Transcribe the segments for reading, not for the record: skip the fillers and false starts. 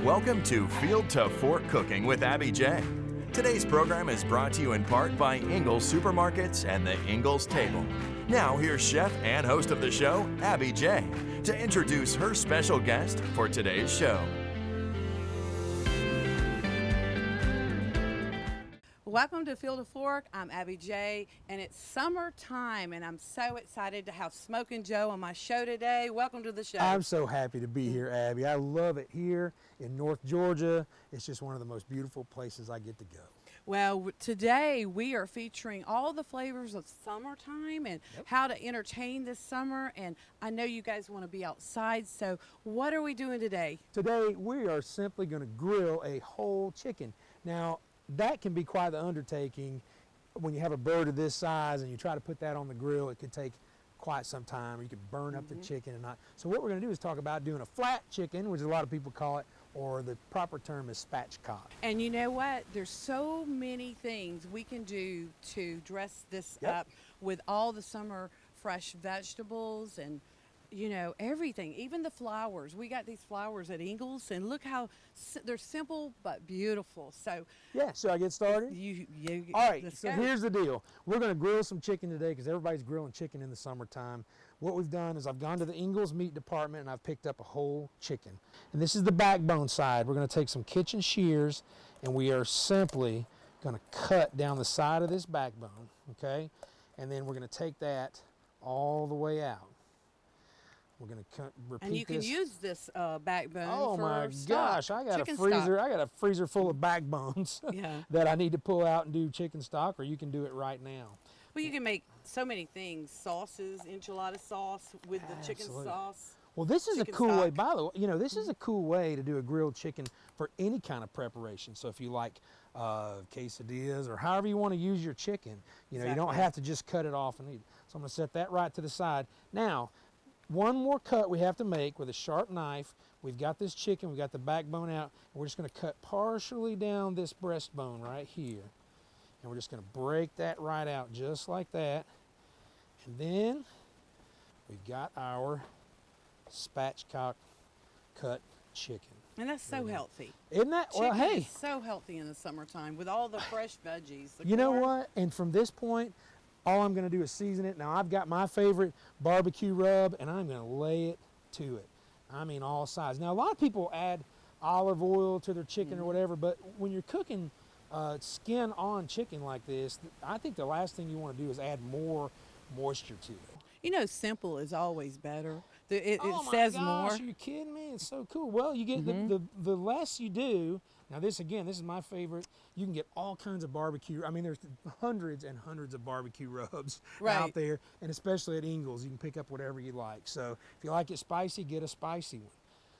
Welcome to Field to Fork Cooking with Abby J. Today's program is brought to you in part by Ingles Supermarkets and the Ingles Table. Now here's chef and host of the show, Abby J, to introduce her special guest for today's show. Welcome to Field to Fork. I'm Abby J, and it's summertime, and I'm so excited to have Smokin' Joe on my show today. Welcome to the show. I'm so happy to be here, Abby. I love it here in North Georgia. It's just one of the most beautiful places I get to go. Well, today we are featuring all the flavors of summertime and how to entertain this summer, and I know you guys want to be outside, so what are we doing today? Today, we are simply going to grill a whole chicken. Now, that can be quite the undertaking. When you have a bird of this size and you try to put that on the grill, it could take quite some time. You could burn up the chicken and not. So what we're going to do is talk about doing a flat chicken, which a lot of people call it, or the proper term is spatchcock. And you know what? There's so many things we can do to dress this up with all the summer fresh vegetables and, you know, everything, even the flowers. We got these flowers at Ingles, and look how they're simple but beautiful. So Yeah, so I get started? All right, let's so go. here's the deal. We're going to grill some chicken today because everybody's grilling chicken in the summertime. What we've done is I've gone to the Ingles meat department and I've picked up a whole chicken. And this is the backbone side. We're going to take some kitchen shears and we are simply going to cut down the side of this backbone, okay? And then we're going to take that all the way out. We're going to repeat this. And you can use this backbone Oh for my stock, gosh, I got a chicken freezer. stock. I got a freezer full of backbones Yeah. that I need to pull out and do chicken stock, or you can do it right now. Well, you can make so many things, sauces, enchilada sauce with the chicken Absolutely. sauce. Well, this is a Chicken cool way, stock. by the way, you know, this is a cool way to do a grilled chicken for any kind of preparation. So if you like quesadillas or however you want to use your chicken, you know, you don't Exactly. have to just cut it off and eat it. So I'm going to set that right to the side. Now, one more cut we have to make with a sharp knife. We've got this chicken, we've got the backbone out, and we're just going to cut partially down this breastbone right here. And we're just going to break that right out just like that. And then we've got our spatchcock cut chicken. And that's so healthy. Isn't that? Well, Chicken hey, is so healthy in the summertime with all the fresh veggies. The you know corn. what? And from this point, all I'm going to do is season it. Now, I've got my favorite barbecue rub, and I'm going to lay it to it. I mean, all sides. Now, a lot of people add olive oil to their chicken or whatever, but when you're cooking skin-on chicken like this, I think the last thing you want to do is add more moisture to it. You know, simple is always better. It Oh my says gosh, more. Are you kidding me? It's so cool. Well, you get the less you do. Now this is my favorite. You can get all kinds of barbecue. I mean, there's hundreds and hundreds of barbecue rubs Right. out there, and especially at Ingles, you can pick up whatever you like. So if you like it spicy, get a spicy one.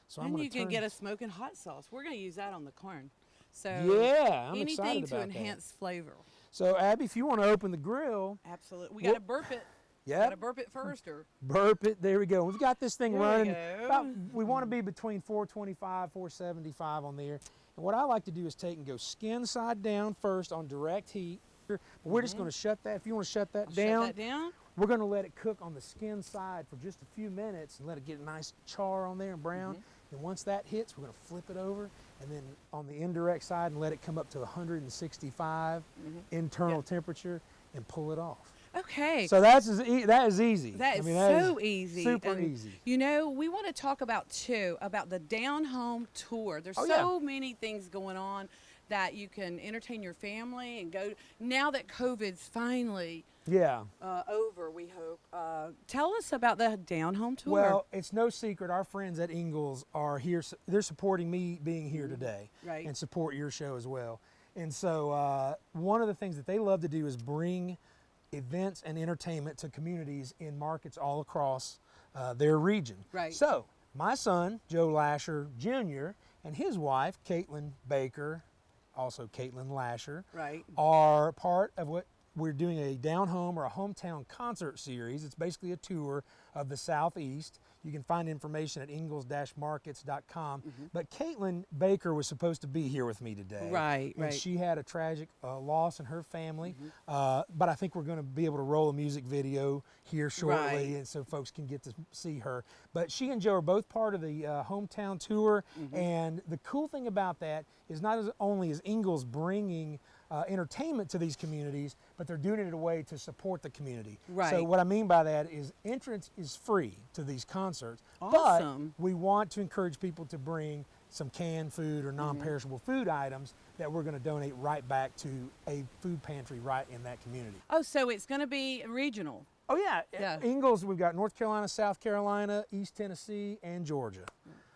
So I'm And gonna you can turn- get a smoking hot sauce. We're going to use that on the corn. So Yeah, I'm anything excited to about that. enhance flavor. So Abby, if you want to open the grill, Absolutely. We got to burp it. yeah, Got to burp it first, or burp it. There we go. We've got this thing There we running. go. We want to be between 425, 475 on there. And what I like to do is take and go skin side down first on direct heat. But we're just going to shut that. If you want to shut that down, shut that down. we're going to let it cook on the skin side for just a few minutes and let it get a nice char on there and brown. And once that hits, we're going to flip it over and then on the indirect side and let it come up to 165 internal temperature and pull it off. Okay. So that is easy. That is I mean, that so is easy. Super And, easy. You know, we want to talk about the down home tour. There's Oh, so many things going on that you can entertain your family and go. Now that COVID's finally Yeah. over, we hope. Tell us about the down home tour. Well, it's no secret our friends at Ingles are here. They're supporting me being here today, Right. and support your show as well. And so one of the things that they love to do is bring events and entertainment to communities in markets all across their region. Right. So my son, Joe Lasher Jr., and his wife, Caitlin Baker, also Caitlin Lasher, Right. are part of what we're doing, a down home or a hometown concert series. It's basically a tour of the Southeast. You can find information at ingles-markets.com. But Caitlin Baker was supposed to be here with me today. Right, and right. she had a tragic loss in her family. But I think we're going to be able to roll a music video here shortly, Right. and so folks can get to see her. But she and Joe are both part of the hometown tour, and the cool thing about that is not only is Ingalls bringing entertainment to these communities, but they're doing it in a way to support the community. So Right. what I mean by that is entrance is free to these concerts, Awesome. but we want to encourage people to bring some canned food or non-perishable food items that we're going to donate right back to a food pantry right in that community. Oh, so it's going to be regional. Oh yeah, Yeah. Ingalls, we've got North Carolina, South Carolina, East Tennessee, and Georgia.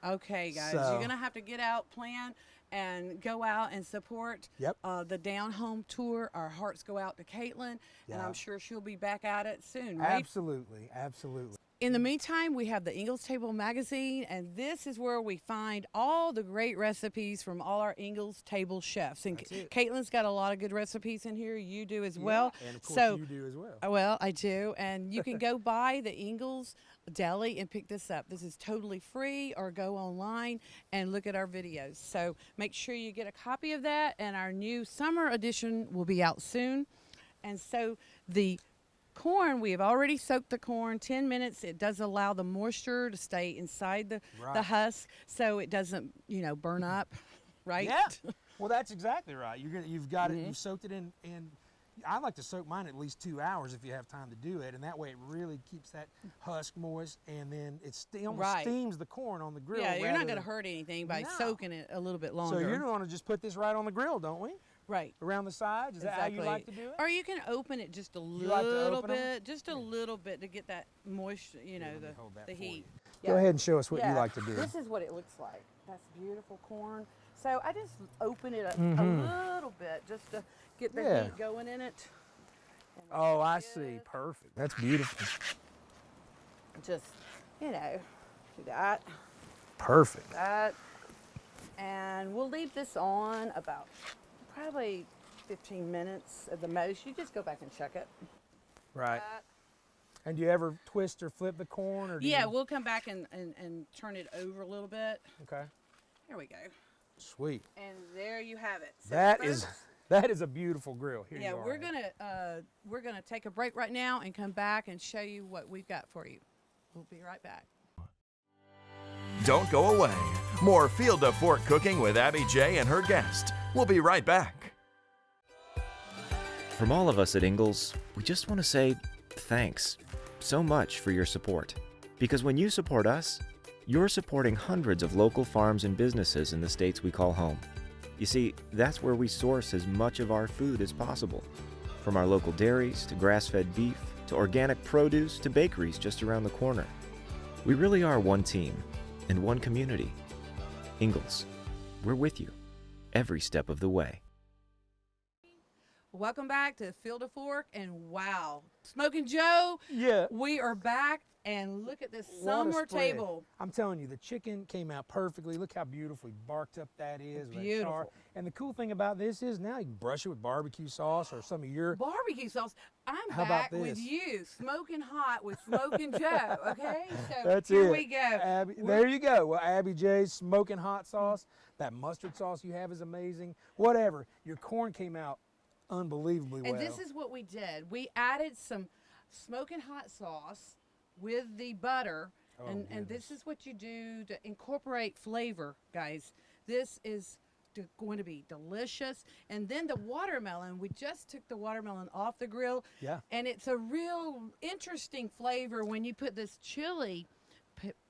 Okay, guys, So- you're going to have to get out, plan, and go out and support Yep. the Down Home Tour. Our hearts go out to Caitlin, and Yeah. I'm sure she'll be back at it soon, right? Absolutely, absolutely. In the meantime, we have the Ingalls Table magazine, and this is where we find all the great recipes from all our Ingalls Table chefs. And That's it. Caitlin's got a lot of good recipes in here. You do as well. And of course so, you do as well. Well, I do, and you can go by the Ingalls Deli and pick this up. This is totally free, or go online and look at our videos. So make sure you get a copy of that, and our new summer edition will be out soon. And so the corn, we have already soaked the corn 10 minutes. It does allow the moisture to stay inside the Right. husk, so it doesn't, burn up, right? Yeah. Well, that's exactly right. You've got it. You've soaked it in. I like to soak mine at least 2 hours if you have time to do it, and that way it really keeps that husk moist, and then it almost Right. steams the corn on the grill. Yeah, you're rather not going to than- hurt anything by No. soaking it a little bit longer. So you're going to just put this right on the grill, don't we? right. Around the sides. Is that how you like to do it? Or you can open it just a like to little open 'em? bit, just a little bit to get that moisture, let me hold that the for heat. you. Go ahead and show us what you Yeah, like to do. This is what it looks like. That's beautiful corn. So I just open it up a little bit just to get the Yeah. heat going in it. And Oh, I that's see. it. Perfect. That's beautiful. Just, do that, Perfect. that. And we'll leave this on about probably 15 minutes at the most. You just go back and check it. Right. That. And do you ever twist or flip the corn? Or do Yeah, you... we'll come back and turn it over a little bit. Okay. Here we go. Sweet. And there you have it. So That is folks, a beautiful grill. Here yeah, you are. we're gonna take a break right now and come back and show you what we've got for you. We'll be right back. Don't go away. More Field to Fork cooking with Abby J and her guest. We'll be right back. From all of us at Ingalls, we just want to say thanks so much for your support. Because when you support us, you're supporting hundreds of local farms and businesses in the states we call home. You see, that's where we source as much of our food as possible. From our local dairies to grass-fed beef to organic produce to bakeries just around the corner. We really are one team and one community. Ingalls, we're with you every step of the way. Welcome back to Field to Fork, and wow, Smoking Joe, Yeah. we are back, and look at this What a summer spread. table. I'm telling you, the chicken came out perfectly. Look how beautifully barked up that is. with that char. Beautiful. And the cool thing about this is now you can brush it with barbecue sauce or some of your. Barbecue sauce. I'm How about back with this? you, smoking hot with Smoking Joe. Okay, so That's here it. we go. Abby, We're- there you go. Well, Abby J's smoking hot sauce. That mustard sauce you have is amazing. Whatever. Your corn came out unbelievably well. And this is what we did. We added some smoking hot sauce with the butter, Oh, and this is what you do to incorporate flavor, guys. This is going to be delicious. And then the watermelon, we just took the watermelon off the grill. Yeah. And it's a real interesting flavor when you put this chili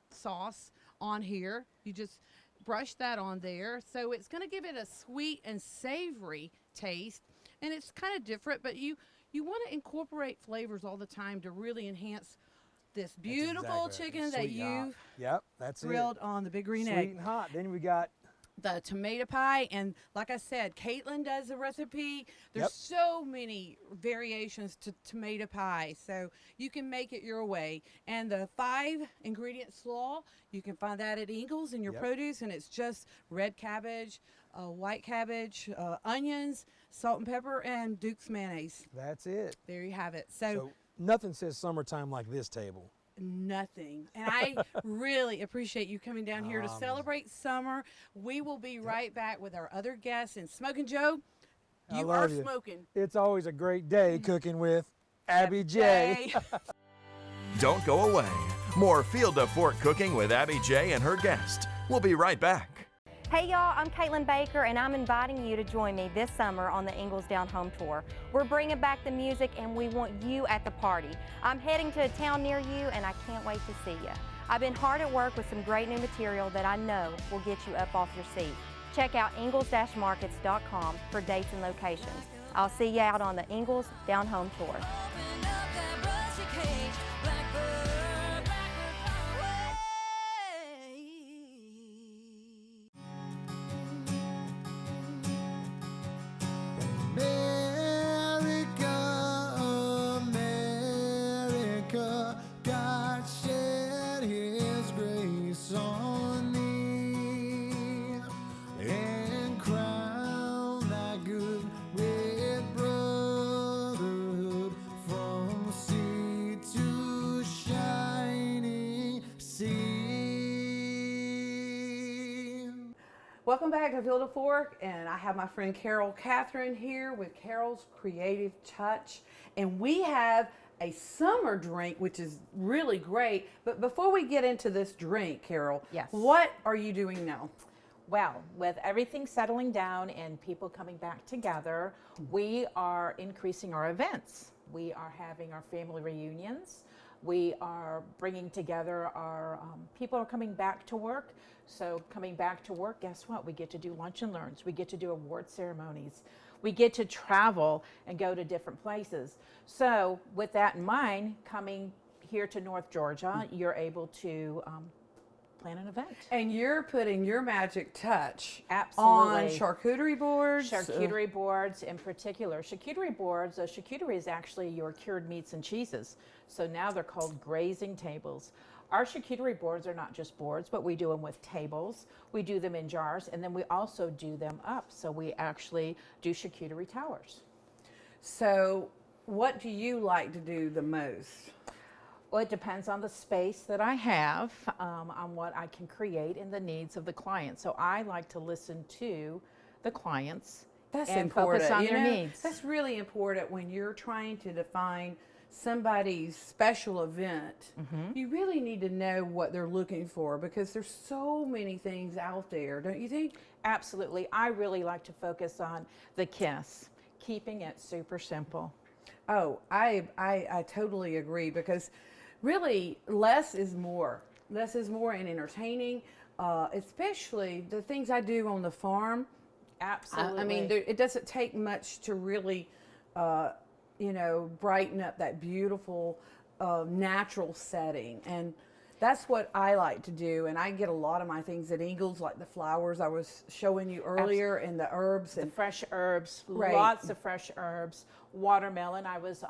sauce on here. You just brush that on there. So it's going to give it a sweet and savory taste. And it's kind of different, but you want to incorporate flavors all the time to really enhance this That's beautiful exactly right. chicken that Sweet and hot. you've Yep, that's grilled it. on the Big Green Sweet Egg. and hot. Then we got. The tomato pie, and like I said, Caitlin does the recipe. There's Yep. so many variations to tomato pie, so you can make it your way. And the 5-ingredient slaw, you can find that at Ingalls in your Yep. produce, and it's just red cabbage, white cabbage, onions, salt and pepper, and Duke's mayonnaise. That's it. There you have it. So nothing says summertime like this table. nothing. And I really appreciate you coming down here to celebrate summer. We will be right back with our other guests. And Smoking Joe, I you love are you. smoking. It's always a great day cooking with Abby J. Don't go away. More Field to Fork cooking with Abby J and her guest. We'll be right back. Hey y'all, I'm Caitlin Baker and I'm inviting you to join me this summer on the Ingalls Down Home Tour. We're bringing back the music and we want you at the party. I'm heading to a town near you and I can't wait to see you. I've been hard at work with some great new material that I know will get you up off your seat. Check out ingalls-markets.com for dates and locations. I'll see you out on the Ingalls Down Home Tour. America, God shed His grace on me and crown thy good with brotherhood from sea to shining sea. Welcome back to Field to Fork, and I have my friend Carol Catherine here with Carol's Creative Touch, and we have a summer drink, which is really great. But before we get into this drink, Carol, Yes. what are you doing now? Well, with everything settling down and people coming back together, we are increasing our events. We are having our family reunions. We are bringing together our people are coming back to work. So coming back to work, guess what? We get to do lunch and learns. We get to do award ceremonies. We get to travel and go to different places. So with that in mind, coming here to North Georgia, you're able to plan an event. And you're putting your magic touch on Absolutely. charcuterie boards. Charcuterie boards in particular. Charcuterie boards, charcuterie is actually your cured meats and cheeses. So now they're called grazing tables. Our charcuterie boards are not just boards, but we do them with tables. We do them in jars, and then we also do them up. So we actually do charcuterie towers. So what do you like to do the most? Well, it depends on the space that I have, on what I can create and the needs of the client. So I like to listen to the clients That's and important. focus on you their know, needs. That's really important when you're trying to define somebody's special event. You really need to know what they're looking for because there's so many things out there, don't you think? Absolutely. I really like to focus on the kiss, keeping it super simple. Oh, I totally agree because really less is more. Less is more in entertaining, especially the things I do on the farm. Absolutely. I mean, it doesn't take much to really, brighten up that beautiful natural setting. And that's what I like to do. And I get a lot of my things at Ingalls, like the flowers I was showing you earlier and the herbs. the And fresh herbs, Right. lots of fresh herbs. Watermelon. I was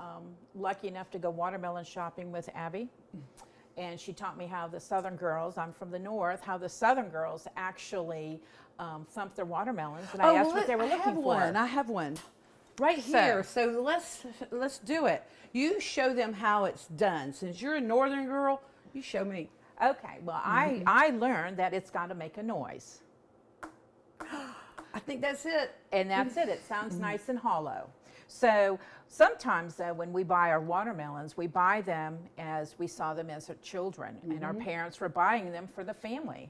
lucky enough to go watermelon shopping with Abby. And she taught me how the Southern girls, I'm from the North, how the Southern girls actually thump their watermelons. And I asked what they were looking for. I have one right So- here. So let's do it. You show them how it's done. Since you're a Northern girl, you show me. Okay, well, I learned that it's got to make a noise. I think that's it. And that's it. It sounds nice and hollow. So sometimes when we buy our watermelons, we buy them as we saw them as children, and our parents were buying them for the family.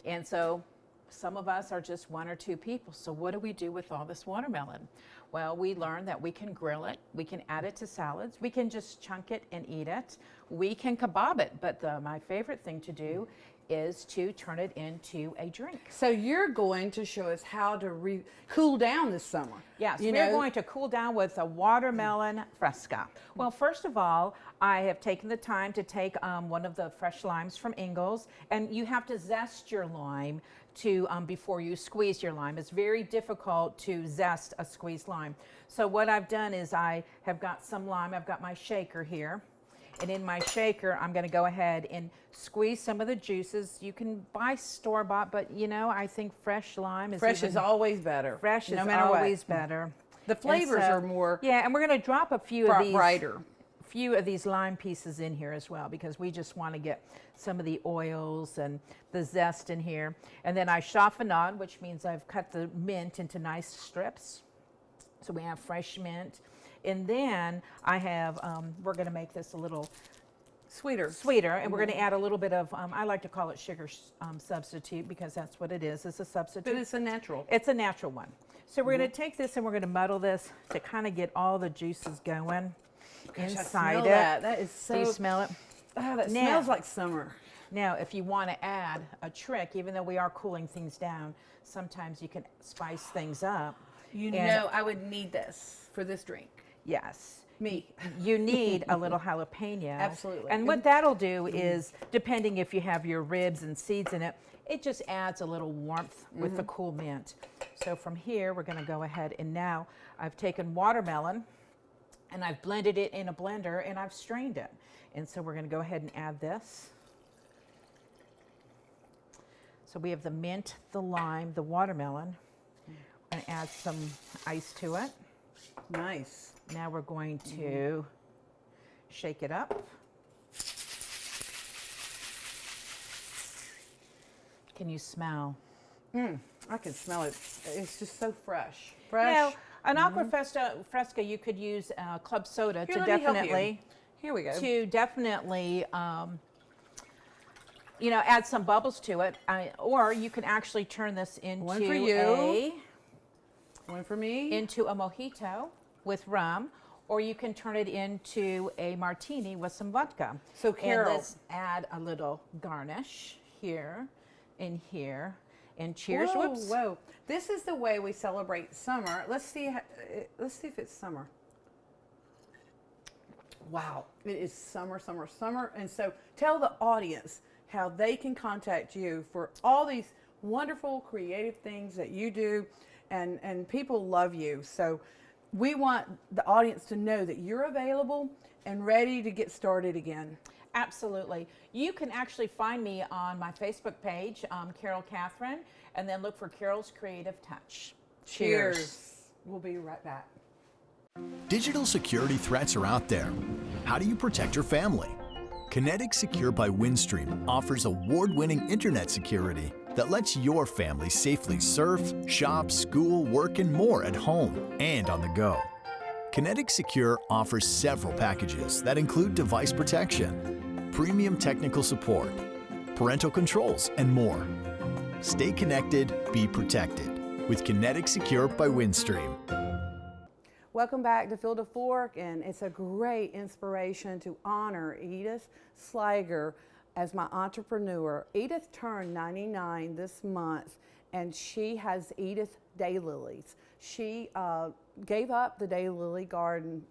And so some of us are just one or two people. So what do we do with all this watermelon? Well, we learned that we can grill it, we can add it to salads, we can just chunk it and eat it, we can kebab it. But my favorite thing to do is to turn it into a drink. So you're going to show us how to cool down this summer. Yes, You we're know? going to cool down with a watermelon fresca. Well, first of all, I have taken the time to take one of the fresh limes from Ingalls, and you have to zest your lime to before you squeeze your lime. It's very difficult to zest a squeezed lime. So what I've done is I have got some lime. I've got my shaker here. And in my shaker, I'm going to go ahead and squeeze some of the juices. You can buy store-bought, but I think fresh lime is Fresh is always better. fresh is no matter what. always better. The flavors And so- are more Yeah, and we're going to drop a few of these brighter. few of these lime pieces in here as well, because we just want to get some of the oils and the zest in here. And then I chiffonade, which means I've cut the mint into nice strips. So we have fresh mint. And then I have, we're going to make this a little Sweeter. and we're going to add a little bit of, I like to call it sugar substitute, because that's what it is. It's a substitute. But it's a natural. It's a natural one. So we're going to take this and we're going to muddle this to kind of get all the juices going inside smell it. that. That is Do you so- smell it? Oh, that Now- smells like summer. Now, if you want to add a trick, even though we are cooling things down, sometimes you can spice things up. You And- know, I would need this for this drink. Yes. Me. You need a little jalapeno. Absolutely. And what that'll do is, depending if you have your ribs and seeds in it, it just adds a little warmth with the cool mint. So from here, we're going to go ahead and now I've taken watermelon and I've blended it in a blender and I've strained it. And so we're going to go ahead and add this. So we have the mint, the lime, the watermelon. We're going to add some ice to it. Nice. Now we're going to shake it up. Can you smell? I can smell it. It's just so fresh. You Fresh. know, an aqua fresca, you could use club soda Here, to let me help you. definitely, Here we go. you know, add some bubbles to it. Or you can actually turn this into One for you. One for me. into a mojito with rum, or you can turn it into a martini with some vodka. So, Carol- and let's add a little garnish here and here. And cheers. Whoa, Whoops. whoa. This is the way we celebrate summer. Let's see if it's summer. Wow. It is summer, summer, summer. And so tell the audience how they can contact you for all these wonderful creative things that you do, and people love you. So we want the audience to know that you're available and ready to get started again. Absolutely. You can actually find me on my Facebook page, Carol Catherine, and then look for Carol's Creative Touch. Cheers. We'll be right back. Digital security threats are out there. How do you protect your family? Kinetic Secure by Windstream offers award-winning internet security that lets your family safely surf, shop, school, work, and more at home and on the go. Kinetic Secure offers several packages that include device protection, premium technical support, parental controls, and more. Stay connected, be protected with Kinetic Secure by Windstream. Welcome back to Field to Fork, and it's a great inspiration to honor Edith Slager as my entrepreneur. Edith turned 99 this month, and she has Edith Daylilies. She gave up the Daylily Garden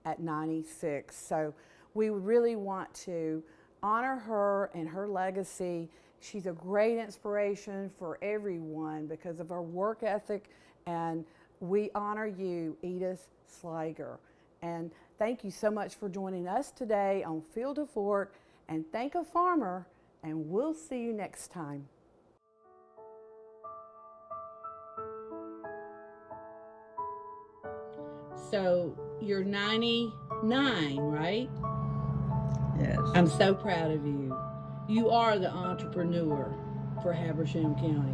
at 96, so we really want to honor her and her legacy. She's a great inspiration for everyone because of her work ethic, and we honor you, Edith Slager. And thank you so much for joining us today on Field to Fork, and thank a farmer, and we'll see you next time. So you're 99, right? Yes. I'm so proud of you. You are the entrepreneur for Habersham County.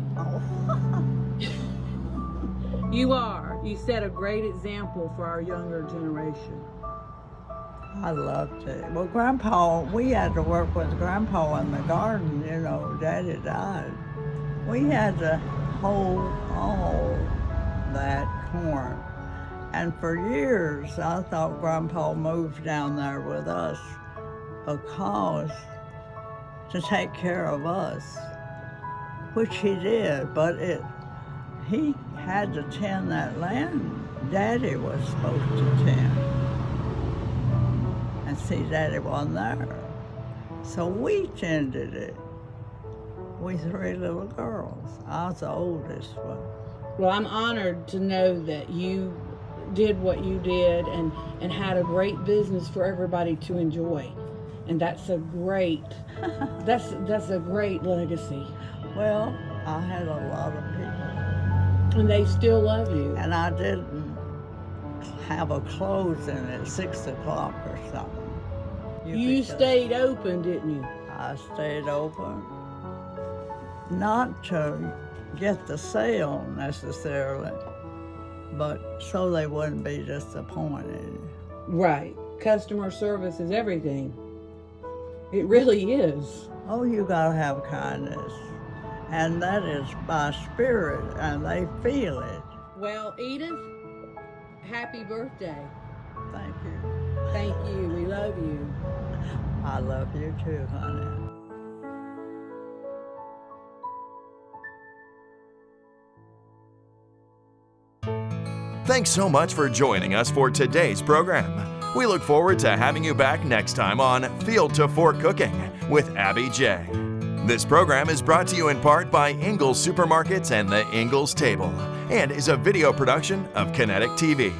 You are. You set a great example for our younger generation. I loved it. Well, Grandpa, we had to work with Grandpa in the garden, you know, Daddy died. We had to hold all that corn. And for years, I thought Grandpa moved down there with us because to take care of us, which he did, but he had to tend that land. Daddy was supposed to tend. And see, Daddy wasn't there. So we tended it. We 3 little girls. I was the oldest one. Well, I'm honored to know that you did what you did and had a great business for everybody to enjoy. And that's a great, that's a great legacy. Well, I had a lot of people. And they still love you. And I didn't have a closing at 6 o'clock or something. You stayed open, didn't you? I stayed open, not to get the sale necessarily, but so they wouldn't be disappointed. Right. Customer service is everything. It really is. Oh, you gotta have kindness, and that is by spirit, and they feel it. Well, Edith, happy birthday. Thank you. Thank you. We love you. I love you too, honey. Thanks so much for joining us for today's program. We look forward to having you back next time on Field to Fork Cooking with Abby J. This program is brought to you in part by Ingles Supermarkets and the Ingles Table and is a video production of Kinetic TV.